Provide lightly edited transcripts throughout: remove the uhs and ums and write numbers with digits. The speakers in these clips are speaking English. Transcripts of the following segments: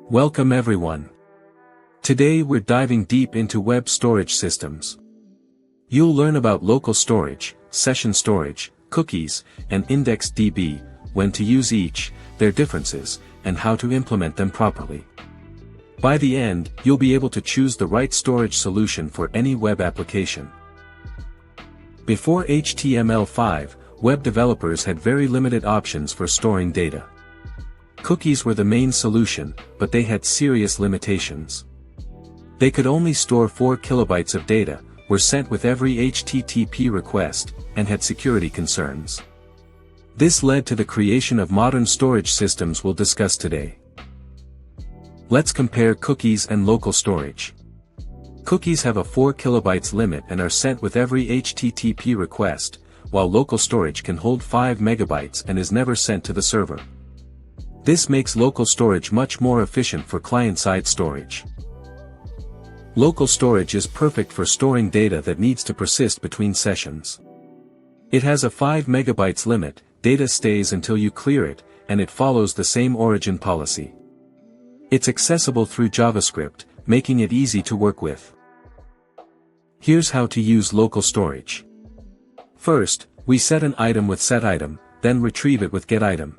Welcome everyone. Today we're diving deep into web storage systems. You'll learn about local storage, session storage, cookies, and indexeddb, when to use each, their differences, and how to implement them properly. By the end, you'll be able to choose the right storage solution for any web application. Before HTML5, web developers had very limited options for storing data. Cookies were the main solution, but they had serious limitations. They could only store 4 kilobytes of data, were sent with every HTTP request, and had security concerns. This led to the creation of modern storage systems we'll discuss today. Let's compare cookies and local storage. Cookies have a 4 kilobytes limit and are sent with every HTTP request, while local storage can hold 5 megabytes and is never sent to the server. This makes local storage much more efficient for client-side storage. Local storage is perfect for storing data that needs to persist between sessions. It has a 5 megabytes limit, data stays until you clear it, and it follows the same origin policy. It's accessible through JavaScript, making it easy to work with. Here's how to use local storage. First, we set an item with setItem, then retrieve it with getItem.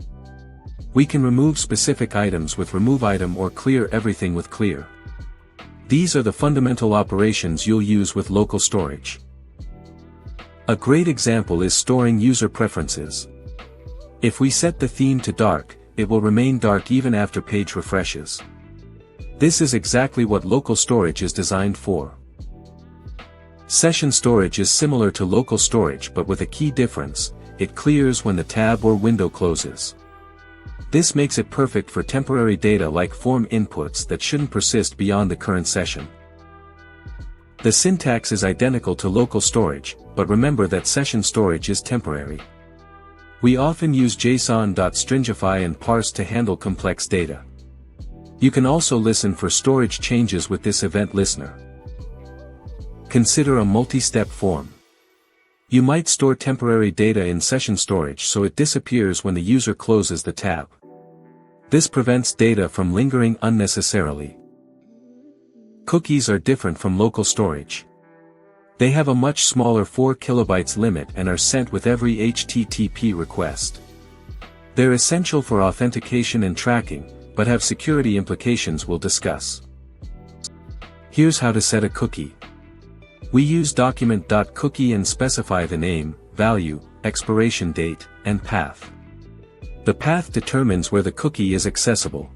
We can remove specific items with removeItem or clear everything with clear. These are the fundamental operations you'll use with local storage. A great example is storing user preferences. If we set the theme to dark, it will remain dark even after page refreshes. This is exactly what local storage is designed for. Session storage is similar to local storage but with a key difference: it clears when the tab or window closes. This makes it perfect for temporary data like form inputs that shouldn't persist beyond the current session. The syntax is identical to local storage, but remember that session storage is temporary. We often use JSON.stringify and parse to handle complex data. You can also listen for storage changes with this event listener. Consider a multi-step form. You might store temporary data in session storage so it disappears when the user closes the tab. This prevents data from lingering unnecessarily. Cookies are different from local storage. They have a much smaller 4 kilobytes limit and are sent with every HTTP request. They're essential for authentication and tracking, but have security implications we'll discuss. Here's how to set a cookie. We use document.cookie and specify the name, value, expiration date, and path. The path determines where the cookie is accessible.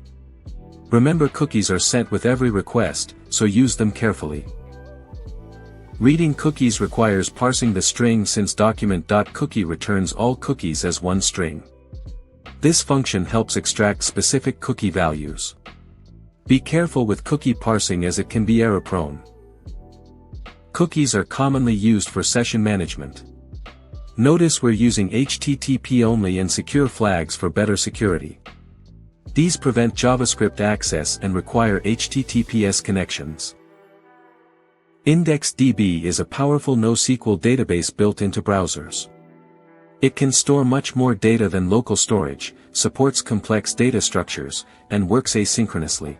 Remember, cookies are sent with every request, so use them carefully. Reading cookies requires parsing the string since document.cookie returns all cookies as one string. This function helps extract specific cookie values. Be careful with cookie parsing as it can be error-prone. Cookies are commonly used for session management. Notice we're using HTTP only and secure flags for better security. These prevent JavaScript access and require HTTPS connections. IndexeDB is a powerful NoSQL database built into browsers. It can store much more data than local storage, supports complex data structures, and works asynchronously.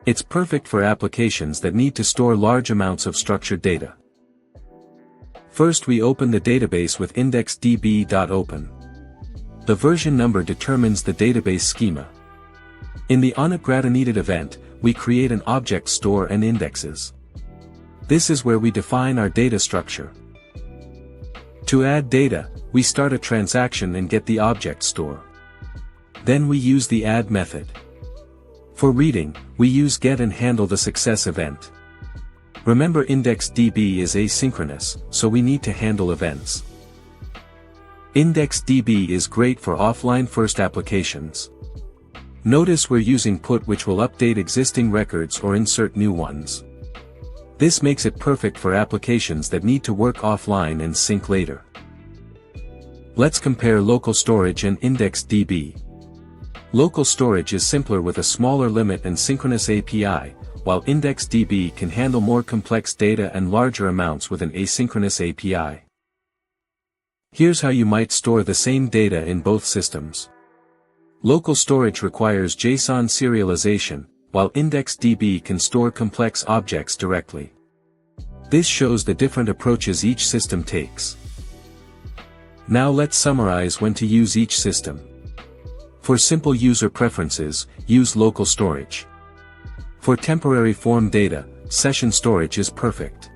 It's perfect for applications that need to store large amounts of structured data. First, we open the database with indexeddb.open. The version number determines the database schema. In the onItGradNeeded event, we create an object store and indexes. This is where we define our data structure. To add data, we start a transaction and get the object store. Then we use the add method. For reading, we use get and handle the success event. Remember, indexeddb is asynchronous, so we need to handle events. IndexeDB is great for offline-first applications. Notice we're using put, which will update existing records or insert new ones. This makes it perfect for applications that need to work offline and sync later. Let's compare local storage and indexeddb. Local storage is simpler with a smaller limit and synchronous API, while indexeddb can handle more complex data and larger amounts with an asynchronous API. Here's how you might store the same data in both systems. Local storage requires JSON serialization, while indexeddb can store complex objects directly. This shows the different approaches each system takes. Now let's summarize when to use each system. For simple user preferences, use local storage. For temporary form data, session storage is perfect.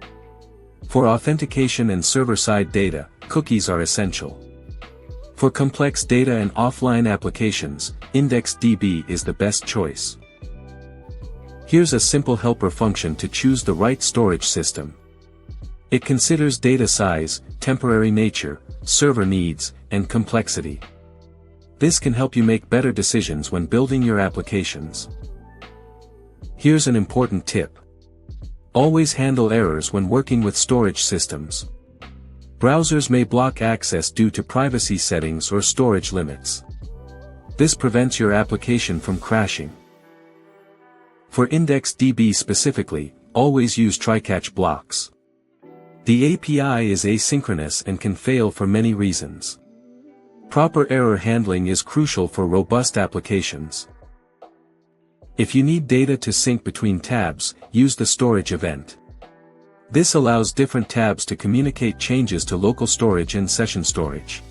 For authentication and server-side data, cookies are essential. For complex data and offline applications, indexeddb is the best choice. Here's a simple helper function to choose the right storage system. It considers data size, temporary nature, server needs, and complexity. This can help you make better decisions when building your applications. Here's an important tip. Always handle errors when working with storage systems. Browsers may block access due to privacy settings or storage limits. This prevents your application from crashing. For indexeddb specifically, always use try-catch blocks. The API is asynchronous and can fail for many reasons. Proper error handling is crucial for robust applications. If you need data to sync between tabs, use the storage event. This allows different tabs to communicate changes to local storage and session storage.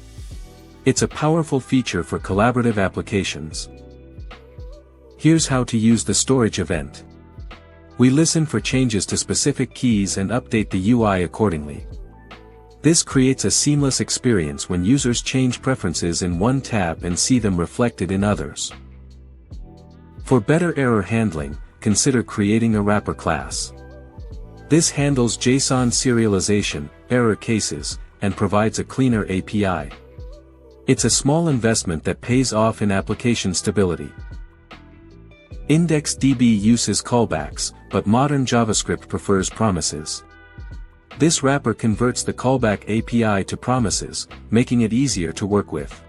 It's a powerful feature for collaborative applications. Here's how to use the storage event. We listen for changes to specific keys and update the UI accordingly. This creates a seamless experience when users change preferences in one tab and see them reflected in others. For better error handling, consider creating a wrapper class. This handles JSON serialization, error cases, and provides a cleaner API. It's a small investment that pays off in application stability. IndexeDB uses callbacks, but modern JavaScript prefers promises. This wrapper converts the callback API to promises, making it easier to work with.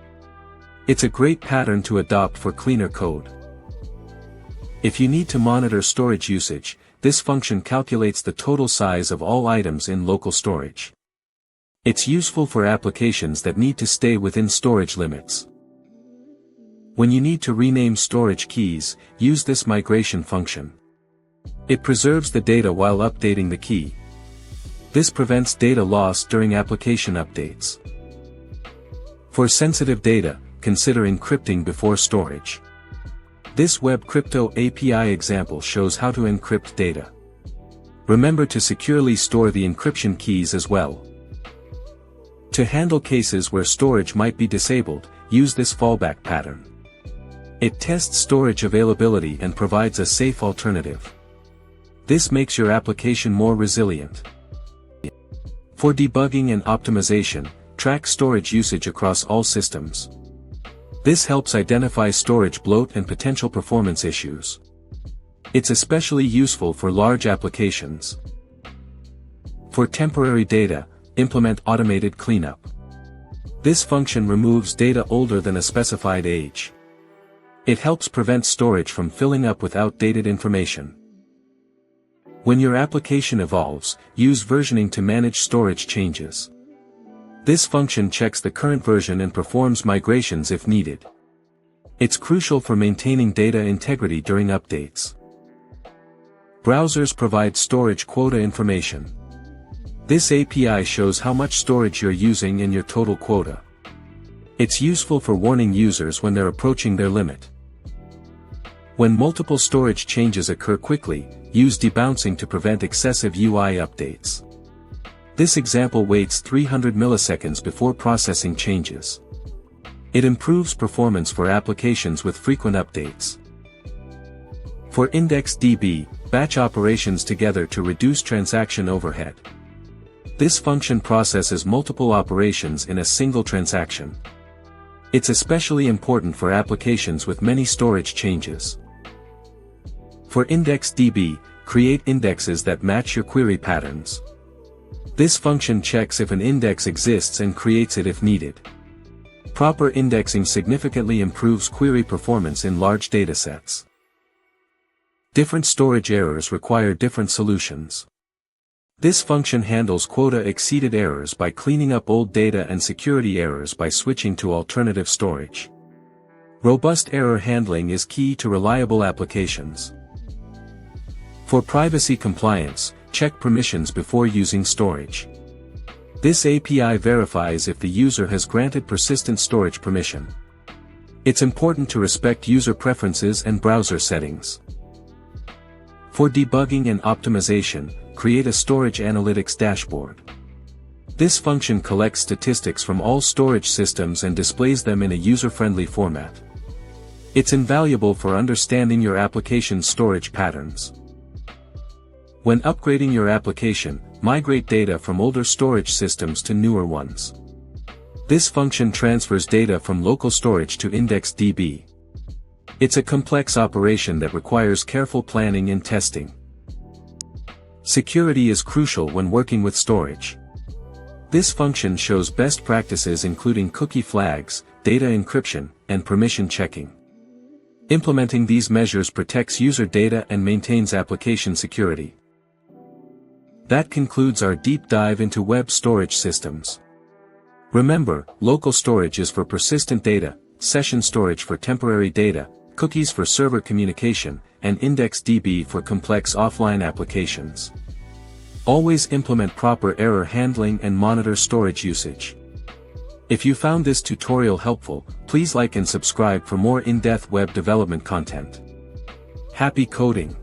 It's a great pattern to adopt for cleaner code. If you need to monitor storage usage, this function calculates the total size of all items in local storage. It's useful for applications that need to stay within storage limits. When you need to rename storage keys, use this migration function. It preserves the data while updating the key. This prevents data loss during application updates. For sensitive data, consider encrypting before storage. This Web Crypto API example shows how to encrypt data. Remember to securely store the encryption keys as well. To handle cases where storage might be disabled, use this fallback pattern. It tests storage availability and provides a safe alternative. This makes your application more resilient. For debugging and optimization, track storage usage across all systems. This helps identify storage bloat and potential performance issues. It's especially useful for large applications. For temporary data, implement automated cleanup. This function removes data older than a specified age. It helps prevent storage from filling up with outdated information. When your application evolves, use versioning to manage storage changes. This function checks the current version and performs migrations if needed. It's crucial for maintaining data integrity during updates. Browsers provide storage quota information. This API shows how much storage you're using and your total quota. It's useful for warning users when they're approaching their limit. When multiple storage changes occur quickly, use debouncing to prevent excessive UI updates. This example waits 300 milliseconds before processing changes. It improves performance for applications with frequent updates. For indexeddb, batch operations together to reduce transaction overhead. This function processes multiple operations in a single transaction. It's especially important for applications with many storage changes. For indexeddb, create indexes that match your query patterns. This function checks if an index exists and creates it if needed. Proper indexing significantly improves query performance in large datasets. Different storage errors require different solutions. This function handles quota-exceeded errors by cleaning up old data and security errors by switching to alternative storage. Robust error handling is key to reliable applications. For privacy compliance, check permissions before using storage. This API verifies if the user has granted persistent storage permission. It's important to respect user preferences and browser settings. For debugging and optimization, create a storage analytics dashboard. This function collects statistics from all storage systems and displays them in a user-friendly format. It's invaluable for understanding your application's storage patterns. When upgrading your application, migrate data from older storage systems to newer ones. This function transfers data from local storage to indexeddb. It's a complex operation that requires careful planning and testing. Security is crucial when working with storage. This function shows best practices including cookie flags, data encryption, and permission checking. Implementing these measures protects user data and maintains application security. That concludes our deep dive into web storage systems. Remember, local storage is for persistent data, session storage for temporary data, cookies for server communication, and indexeddb for complex offline applications. Always implement proper error handling and monitor storage usage. If you found this tutorial helpful, please like and subscribe for more in-depth web development content. Happy coding!